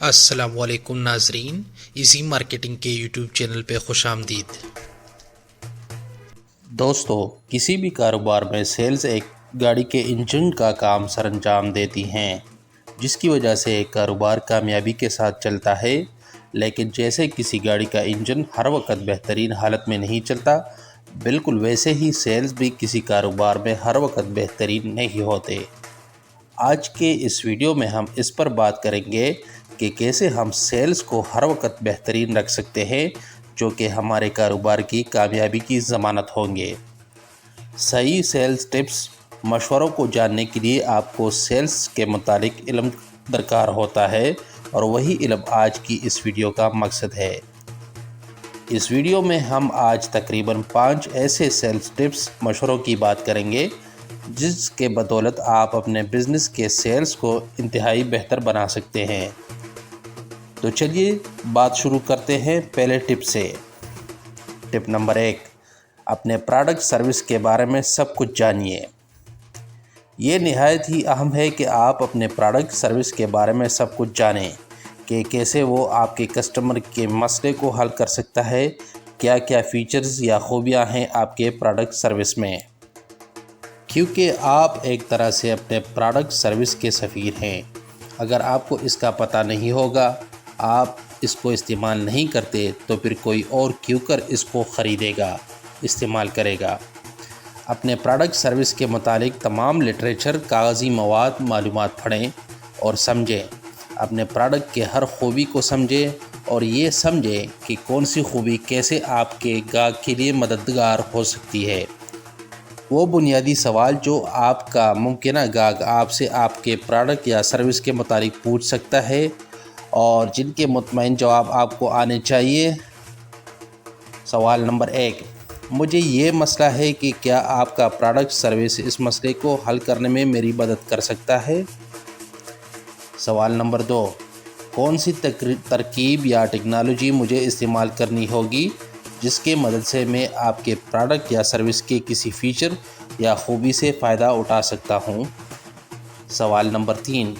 السلام علیکم ناظرین، ایزی مارکیٹنگ کے یوٹیوب چینل پہ خوش آمدید۔ دوستو، کسی بھی کاروبار میں سیلز ایک گاڑی کے انجن کا کام سر انجام دیتی ہیں، جس کی وجہ سے ایک کاروبار کامیابی کے ساتھ چلتا ہے۔ لیکن جیسے کسی گاڑی کا انجن ہر وقت بہترین حالت میں نہیں چلتا، بالکل ویسے ہی سیلز بھی کسی کاروبار میں ہر وقت بہترین نہیں ہوتے۔ آج کے اس ویڈیو میں ہم اس پر بات کریں گے کہ کیسے ہم سیلز کو ہر وقت بہترین رکھ سکتے ہیں، جو کہ ہمارے کاروبار کی کامیابی کی ضمانت ہوں گے۔ صحیح سیلز ٹپس مشوروں کو جاننے کے لیے آپ کو سیلز کے متعلق علم درکار ہوتا ہے، اور وہی علم آج کی اس ویڈیو کا مقصد ہے۔ اس ویڈیو میں ہم آج تقریباً 5 ایسے سیلز ٹپس مشوروں کی بات کریں گے جس کے بدولت آپ اپنے بزنس کے سیلز کو انتہائی بہتر بنا سکتے ہیں۔ تو چلیے بات شروع کرتے ہیں پہلے ٹپ سے۔ ٹپ نمبر 1، اپنے پروڈکٹ سروس کے بارے میں سب کچھ جانیے۔ یہ نہایت ہی اہم ہے کہ آپ اپنے پروڈکٹ سروس کے بارے میں سب کچھ جانیں کہ کیسے وہ آپ کے کسٹمر کے مسئلے کو حل کر سکتا ہے، کیا کیا فیچرز یا خوبیاں ہیں آپ کے پروڈکٹ سروس میں، کیونکہ آپ ایک طرح سے اپنے پروڈکٹ سروس کے سفیر ہیں۔ اگر آپ کو اس کا پتہ نہیں ہوگا، آپ اس کو استعمال نہیں کرتے، تو پھر کوئی اور کیوں کر اس کو خریدے گا، استعمال کرے گا۔ اپنے پروڈکٹ سروس کے متعلق تمام لٹریچر، کاغذی مواد، معلومات پڑھیں اور سمجھیں۔ اپنے پروڈکٹ کے ہر خوبی کو سمجھیں اور یہ سمجھیں کہ کون سی خوبی کیسے آپ کے گاہک کے لیے مددگار ہو سکتی ہے۔ وہ بنیادی سوال جو آپ کا ممکنہ گاہک آپ سے آپ کے پروڈکٹ یا سروس کے متعلق پوچھ سکتا ہے، اور جن کے مطمئن جواب آپ کو آنے چاہیے۔ سوال نمبر 1، مجھے یہ مسئلہ ہے کہ کیا آپ کا پروڈکٹ سروس اس مسئلے کو حل کرنے میں میری مدد کر سکتا ہے؟ سوال نمبر 2، کون سی ترکیب یا ٹیکنالوجی مجھے استعمال کرنی ہوگی جس کی مدد سے میں آپ کے پروڈکٹ یا سروس کے کسی فیچر یا خوبی سے فائدہ اٹھا سکتا ہوں؟ سوال نمبر 3،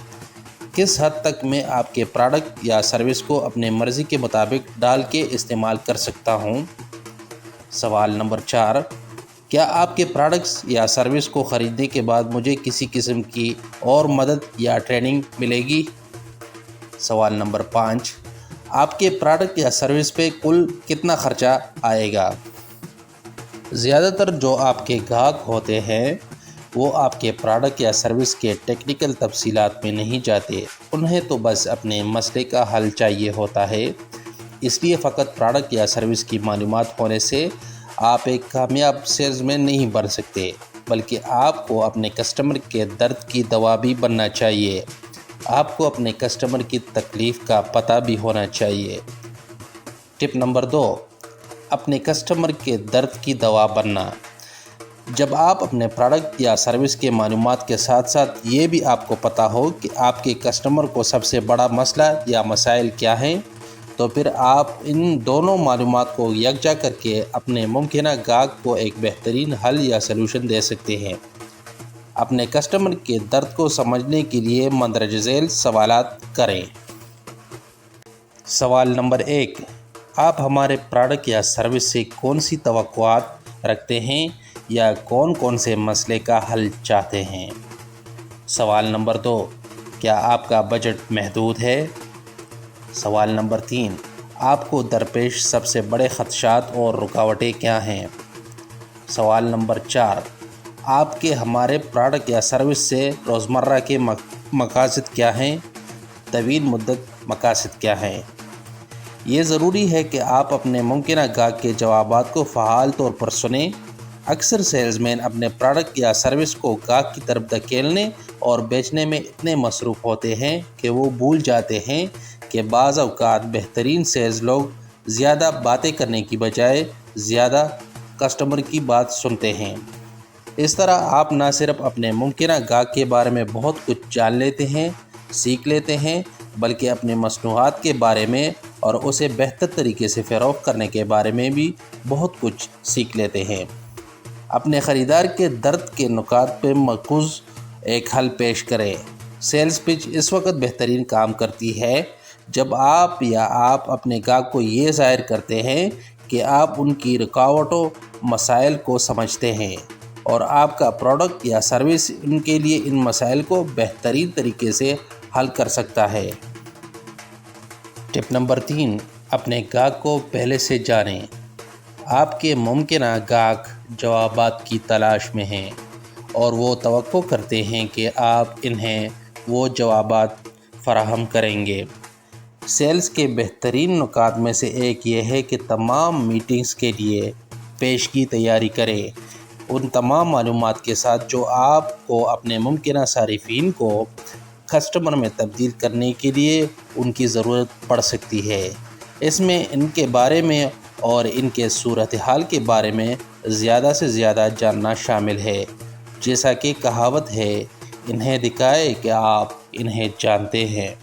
کس حد تک میں آپ کے پروڈکٹ یا سروس کو اپنے مرضی کے مطابق ڈال کے استعمال کر سکتا ہوں؟ سوال نمبر 4، کیا آپ کے پروڈکٹس یا سروس کو خریدنے کے بعد مجھے کسی قسم کی اور مدد یا ٹریننگ ملے گی؟ سوال نمبر 5، آپ کے پروڈکٹ یا سروس پہ کل کتنا خرچہ آئے گا؟ زیادہ تر جو آپ کے گاہک ہوتے ہیں وہ آپ کے پروڈکٹ یا سروس کے ٹیکنیکل تفصیلات میں نہیں جاتے، انہیں تو بس اپنے مسئلے کا حل چاہیے ہوتا ہے۔ اس لیے فقط پروڈکٹ یا سروس کی معلومات ہونے سے آپ ایک کامیاب سیلز مین نہیں بن سکتے، بلکہ آپ کو اپنے کسٹمر کے درد کی دوا بھی بننا چاہیے۔ آپ کو اپنے کسٹمر کی تکلیف کا پتہ بھی ہونا چاہیے۔ ٹپ نمبر 2، اپنے کسٹمر کے درد کی دوا بننا۔ جب آپ اپنے پروڈکٹ یا سروس کے معلومات کے ساتھ ساتھ یہ بھی آپ کو پتہ ہو کہ آپ کے کسٹمر کو سب سے بڑا مسئلہ یا مسائل کیا ہیں، تو پھر آپ ان دونوں معلومات کو یکجا کر کے اپنے ممکنہ گاہک کو ایک بہترین حل یا سلوشن دے سکتے ہیں۔ اپنے کسٹمر کے درد کو سمجھنے کے لیے مندرجہ ذیل سوالات کریں۔ سوال نمبر 1، آپ ہمارے پروڈکٹ یا سروس سے کون سی توقعات رکھتے ہیں یا کون کون سے مسئلے کا حل چاہتے ہیں؟ سوال نمبر 2، کیا آپ کا بجٹ محدود ہے؟ سوال نمبر 3، آپ کو درپیش سب سے بڑے خدشات اور رکاوٹیں کیا ہیں؟ سوال نمبر 4، آپ کے ہمارے پروڈکٹ یا سروس سے روزمرہ کے مقاصد کیا ہیں؟ طویل مدت مقاصد کیا ہیں؟ یہ ضروری ہے کہ آپ اپنے ممکنہ گاہک کے جوابات کو فعال طور پر سنیں۔ اکثر سیلز مین اپنے پروڈکٹ یا سروس کو گاہک کی طرف دھکیلنے اور بیچنے میں اتنے مصروف ہوتے ہیں کہ وہ بھول جاتے ہیں کہ بعض اوقات بہترین سیلز لوگ زیادہ باتیں کرنے کی بجائے زیادہ کسٹمر کی بات سنتے ہیں۔ اس طرح آپ نہ صرف اپنے ممکنہ گاہک کے بارے میں بہت کچھ جان لیتے ہیں، سیکھ لیتے ہیں، بلکہ اپنے مصنوعات کے بارے میں اور اسے بہتر طریقے سے فروخت کرنے کے بارے میں بھی بہت کچھ سیکھ لیتے ہیں۔ اپنے خریدار کے درد کے نکات پہ مرکوز ایک حل پیش کریں۔ سیلز پچ اس وقت بہترین کام کرتی ہے جب آپ اپنے گاہک کو یہ ظاہر کرتے ہیں کہ آپ ان کی رکاوٹوں مسائل کو سمجھتے ہیں اور آپ کا پروڈکٹ یا سروس ان کے لیے ان مسائل کو بہترین طریقے سے حل کر سکتا ہے۔ ٹپ نمبر 3، اپنے گاہک کو پہلے سے جانیں۔ آپ کے ممکنہ گاہک جوابات کی تلاش میں ہیں اور وہ توقع کرتے ہیں کہ آپ انہیں وہ جوابات فراہم کریں گے۔ سیلز کے بہترین نکات میں سے ایک یہ ہے کہ تمام میٹنگز کے لیے پیشگی تیاری کریں، ان تمام معلومات کے ساتھ جو آپ کو اپنے ممکنہ صارفین کو کسٹمر میں تبدیل کرنے کے لیے ان کی ضرورت پڑ سکتی ہے۔ اس میں ان کے بارے میں اور ان کے صورتحال کے بارے میں زیادہ سے زیادہ جاننا شامل ہے۔ جیسا کہ کہاوت ہے، انہیں دکھائے کہ آپ انہیں جانتے ہیں۔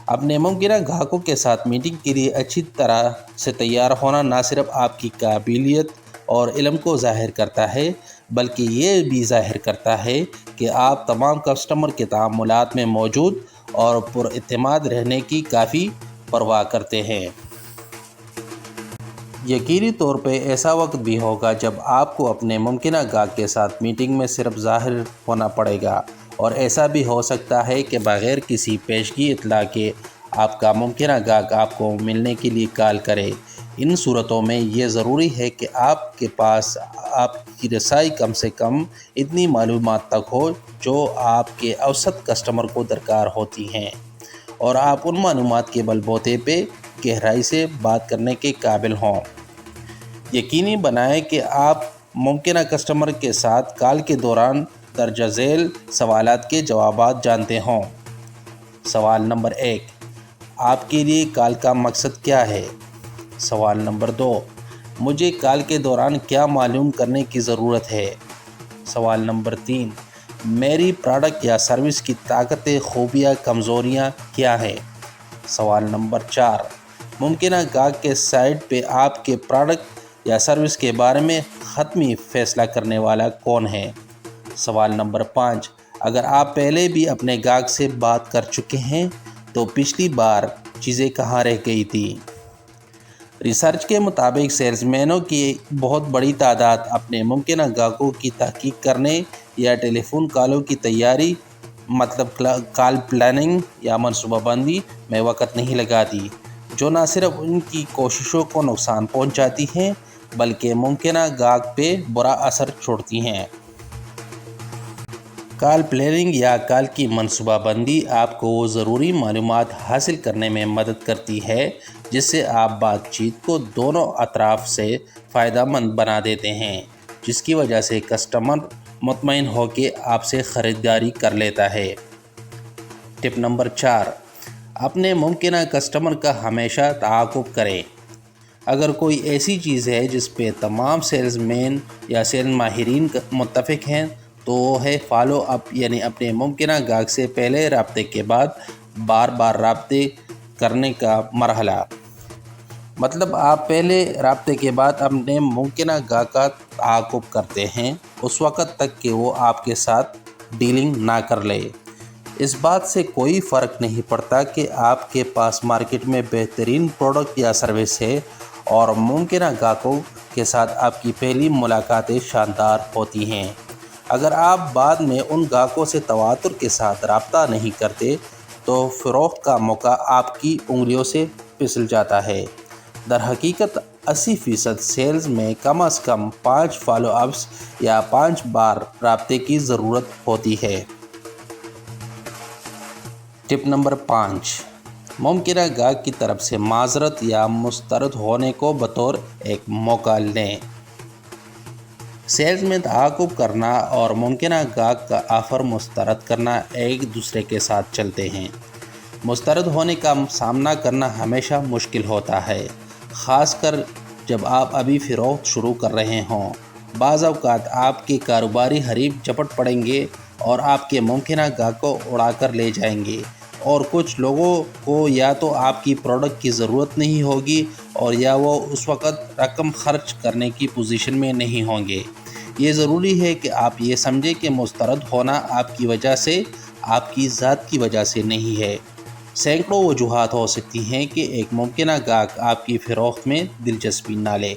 اپنے ممکنہ گاہکوں کے ساتھ میٹنگ کے لیے اچھی طرح سے تیار ہونا نہ صرف آپ کی قابلیت اور علم کو ظاہر کرتا ہے بلکہ یہ بھی ظاہر کرتا ہے کہ آپ تمام کسٹمر کے تعاملات میں موجود اور پراعتماد رہنے کی کافی پرواہ کرتے ہیں۔ یقینی طور پہ ایسا وقت بھی ہوگا جب آپ کو اپنے ممکنہ گاہک کے ساتھ میٹنگ میں صرف ظاہر ہونا پڑے گا، اور ایسا بھی ہو سکتا ہے کہ بغیر کسی پیشگی اطلاع کے آپ کا ممکنہ گاہک آپ کو ملنے کے لیے کال کرے۔ ان صورتوں میں یہ ضروری ہے کہ آپ کے پاس آپ کی رسائی کم سے کم اتنی معلومات تک ہو جو آپ کے اوسط کسٹمر کو درکار ہوتی ہیں، اور آپ ان معلومات کے بل بوتے پہ گہرائی سے بات کرنے کے قابل ہوں۔ یقینی بنائیں کہ آپ ممکنہ کسٹمر کے ساتھ کال کے دوران درج ذیل سوالات کے جوابات جانتے ہوں۔ سوال نمبر 1، آپ کے لیے کال کا مقصد کیا ہے؟ سوال نمبر 2، مجھے کال کے دوران کیا معلوم کرنے کی ضرورت ہے؟ سوال نمبر 3، میری پروڈکٹ یا سروس کی طاقتیں، خوبیاں، کمزوریاں کیا ہیں؟ سوال نمبر 4، ممکنہ گاہک کے سائٹ پہ آپ کے پروڈکٹ یا سروس کے بارے میں حتمی فیصلہ کرنے والا کون ہے؟ سوال نمبر 5، اگر آپ پہلے بھی اپنے گاہک سے بات کر چکے ہیں تو پچھلی بار چیزیں کہاں رہ گئی تھی؟ ریسرچ کے مطابق سیلز مینوں کی بہت بڑی تعداد اپنے ممکنہ گاہکوں کی تحقیق کرنے یا ٹیلی فون کالوں کی تیاری مطلب کال پلاننگ یا منصوبہ بندی میں وقت نہیں لگاتی، جو نہ صرف ان کی کوششوں کو نقصان پہنچاتی ہیں بلکہ ممکنہ گاہک پہ برا اثر چھوڑتی ہیں۔ کال پلاننگ یا کال کی منصوبہ بندی آپ کو وہ ضروری معلومات حاصل کرنے میں مدد کرتی ہے جس سے آپ بات چیت کو دونوں اطراف سے فائدہ مند بنا دیتے ہیں، جس کی وجہ سے کسٹمر مطمئن ہو کے آپ سے خریداری کر لیتا ہے۔ ٹپ نمبر 4، اپنے ممکنہ کسٹمر کا ہمیشہ تعاقب کریں۔ اگر کوئی ایسی چیز ہے جس پہ تمام سیلز مین یا سیلز ماہرین متفق ہیں تو وہ ہے فالو اپ، یعنی اپنے ممکنہ گاہک سے پہلے رابطے کے بعد بار بار رابطے کرنے کا مرحلہ۔ مطلب آپ پہلے رابطے کے بعد اپنے ممکنہ گاہک کا تعاقب کرتے ہیں اس وقت تک کہ وہ آپ کے ساتھ ڈیلنگ نہ کر لے۔ اس بات سے کوئی فرق نہیں پڑتا کہ آپ کے پاس مارکیٹ میں بہترین پروڈکٹ یا سروس ہے اور ممکنہ گاہکوں کے ساتھ آپ کی پہلی ملاقاتیں شاندار ہوتی ہیں، اگر آپ بعد میں ان گاہکوں سے تواتر کے ساتھ رابطہ نہیں کرتے تو فروخت کا موقع آپ کی انگلیوں سے پھسل جاتا ہے۔ در حقیقت 80% سیلز میں کم از کم 5 فالو اپس یا 5 بار رابطے کی ضرورت ہوتی ہے۔ ٹپ نمبر 5، ممکنہ گاہک کی طرف سے معذرت یا مسترد ہونے کو بطور ایک موقع لیں۔ سیلز میں تعاقب کرنا اور ممکنہ گاہک کا آفر مسترد کرنا ایک دوسرے کے ساتھ چلتے ہیں۔ مسترد ہونے کا سامنا کرنا ہمیشہ مشکل ہوتا ہے، خاص کر جب آپ ابھی فروخت شروع کر رہے ہوں۔ بعض اوقات آپ کے کاروباری حریف جھپٹ پڑیں گے اور آپ کے ممکنہ گاہک کو اڑا کر لے جائیں گے، اور کچھ لوگوں کو یا تو آپ کی پروڈکٹ کی ضرورت نہیں ہوگی اور یا وہ اس وقت رقم خرچ کرنے کی پوزیشن میں نہیں ہوں گے۔ یہ ضروری ہے کہ آپ یہ سمجھیں کہ مسترد ہونا آپ کی وجہ سے، آپ کی ذات کی وجہ سے نہیں ہے۔ سینکڑوں وجوہات ہو سکتی ہیں کہ ایک ممکنہ گاہک آپ کی فروخت میں دلچسپی نہ لے،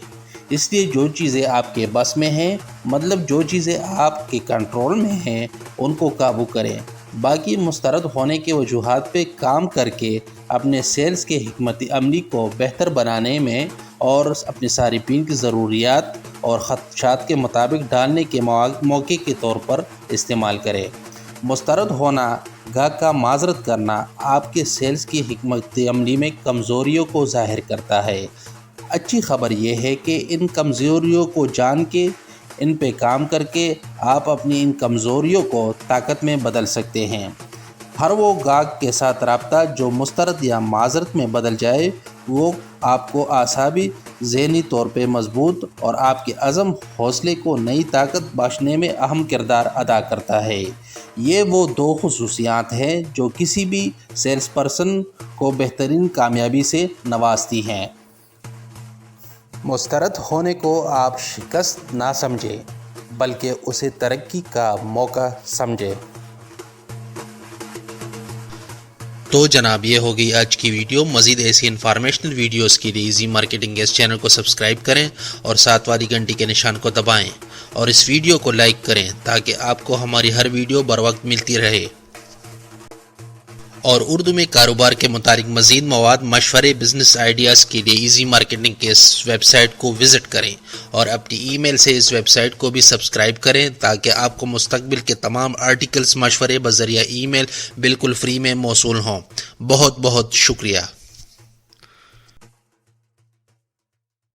اس لیے جو چیزیں آپ کے بس میں ہیں، مطلب جو چیزیں آپ کے کنٹرول میں ہیں، ان کو قابو کریں۔ باقی مسترد ہونے کے وجوہات پہ کام کر کے اپنے سیلز کے حکمت عملی کو بہتر بنانے میں اور اپنے صارفین کی ضروریات اور خدشات کے مطابق ڈالنے کے موقع کے طور پر استعمال کریں۔ مسترد ہونا، گاہک کا معذرت کرنا آپ کے سیلز کی حکمت عملی میں کمزوریوں کو ظاہر کرتا ہے۔ اچھی خبر یہ ہے کہ ان کمزوریوں کو جان کے ان پہ کام کر کے آپ اپنی ان کمزوریوں کو طاقت میں بدل سکتے ہیں۔ ہر وہ گاہک کے ساتھ رابطہ جو مسترد یا معذرت میں بدل جائے، وہ آپ کو اعصابی، ذہنی طور پہ مضبوط اور آپ کے عزم حوصلے کو نئی طاقت بخشنے میں اہم کردار ادا کرتا ہے۔ یہ وہ دو خصوصیات ہیں جو کسی بھی سیلز پرسن کو بہترین کامیابی سے نوازتی ہیں۔ مسترد ہونے کو آپ شکست نہ سمجھیں، بلکہ اسے ترقی کا موقع سمجھیں۔ تو جناب، یہ ہوگی آج کی ویڈیو۔ مزید ایسی انفارمیشنل ویڈیوز کے لیے ایزی مارکیٹنگ کے اس چینل کو سبسکرائب کریں اور ساتھ والی گھنٹی کے نشان کو دبائیں اور اس ویڈیو کو لائک کریں تاکہ آپ کو ہماری ہر ویڈیو بر وقت ملتی رہے۔ اور اردو میں کاروبار کے متعلق مزید مواد، مشورے، بزنس آئیڈیاز کے لیے ایزی مارکیٹنگ کے اس ویب سائٹ کو وزٹ کریں اور اپنی ای میل سے اس ویب سائٹ کو بھی سبسکرائب کریں تاکہ آپ کو مستقبل کے تمام آرٹیکلز، مشورے بذریعہ ای میل بالکل فری میں موصول ہوں۔ بہت بہت شکریہ۔